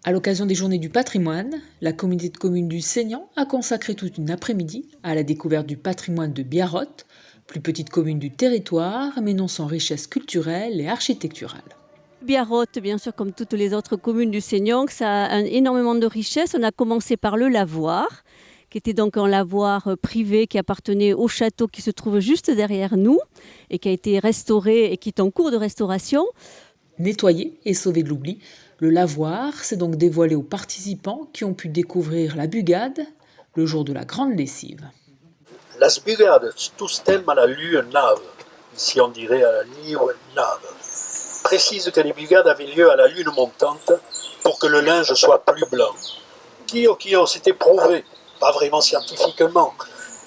À l'occasion des Journées du patrimoine, la communauté de communes du Seignan a consacré toute une après-midi à la découverte du patrimoine de Biarrotte, plus petite commune du territoire, mais non sans richesse culturelle et architecturale. Biarrotte, bien sûr, comme toutes les autres communes du Seignan, ça a énormément de richesses. On a commencé par le lavoir, qui était donc un lavoir privé qui appartenait au château qui se trouve juste derrière nous et qui a été restauré et qui est en cours de restauration. Nettoyé et sauvé de l'oubli, le lavoir s'est donc dévoilé aux participants qui ont pu découvrir la bugade le jour de la grande lessive. Las bugades, tous thèmes à la lue nave, ici on dirait à la lire nave, précise que les bugades avaient lieu à la lune montante pour que le linge soit plus blanc. Kio, c'était prouvé, pas vraiment scientifiquement,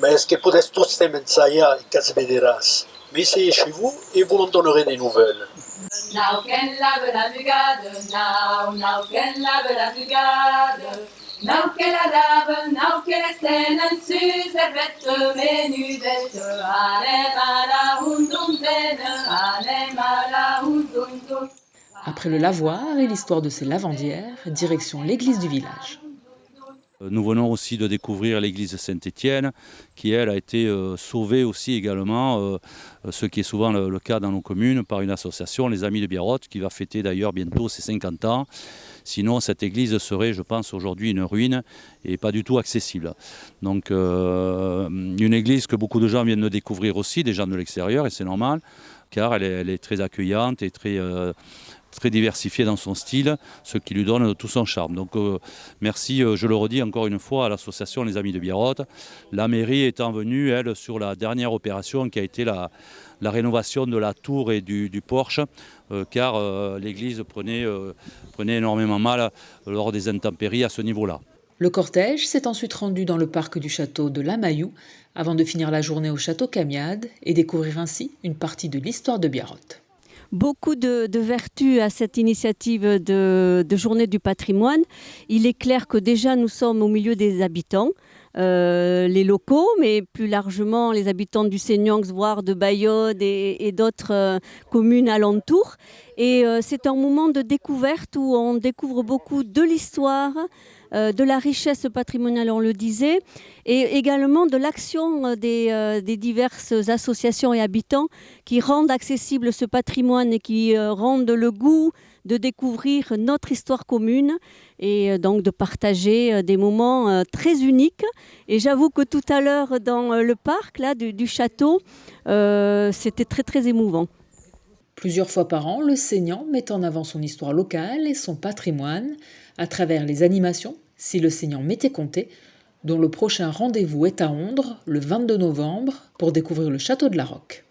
mais est-ce que podés tous thèmes ensayar et casbederas. Mais essayez chez vous et vous m'en donnerez des nouvelles. Nauken lave la bugade, nauken lave la bugade. Nauken la lave, nauken estenen suservette menudette. Anem à la hundundene, anem à la hundundun. Après le lavoir et l'histoire de ses lavandières, direction l'église du village. Nous venons aussi de découvrir l'église Saint-Étienne, qui elle a été sauvée aussi également, ce qui est souvent le cas dans nos communes, par une association, les Amis de Biarrotte, qui va fêter d'ailleurs bientôt ses 50 ans. Sinon, cette église serait, je pense, aujourd'hui une ruine et pas du tout accessible. Donc, une église que beaucoup de gens viennent de découvrir aussi, des gens de l'extérieur, et c'est normal, car elle est très accueillante et très diversifiée dans son style, ce qui lui donne tout son charme. Donc merci, je le redis encore une fois, à l'association Les Amis de Biarrotte. La mairie étant venue, elle, sur la dernière opération qui a été la rénovation de la tour et du porche, car l'église prenait énormément mal lors des intempéries à ce niveau-là. Le cortège s'est ensuite rendu dans le parc du château de Lamayou avant de finir la journée au château Camiade et découvrir ainsi une partie de l'histoire de Biarrotte. Beaucoup de vertus à cette initiative de Journée du patrimoine. Il est clair que déjà nous sommes au milieu des habitants, les locaux, mais plus largement les habitants du Seignan, voire de Bayonne et d'autres communes alentours. Et c'est un moment de découverte où on découvre beaucoup de l'histoire, de la richesse patrimoniale, on le disait, et également de l'action des diverses associations et habitants qui rendent accessible ce patrimoine et qui rendent le goût de découvrir notre histoire commune et donc de partager des moments très uniques. Et j'avoue que tout à l'heure, dans le parc là, du château, c'était très très émouvant. Plusieurs fois par an, le Seignan met en avant son histoire locale et son patrimoine à travers les animations, si le Seignan m'était compté, dont le prochain rendez-vous est à Ondres le 22 novembre pour découvrir le château de la Roque.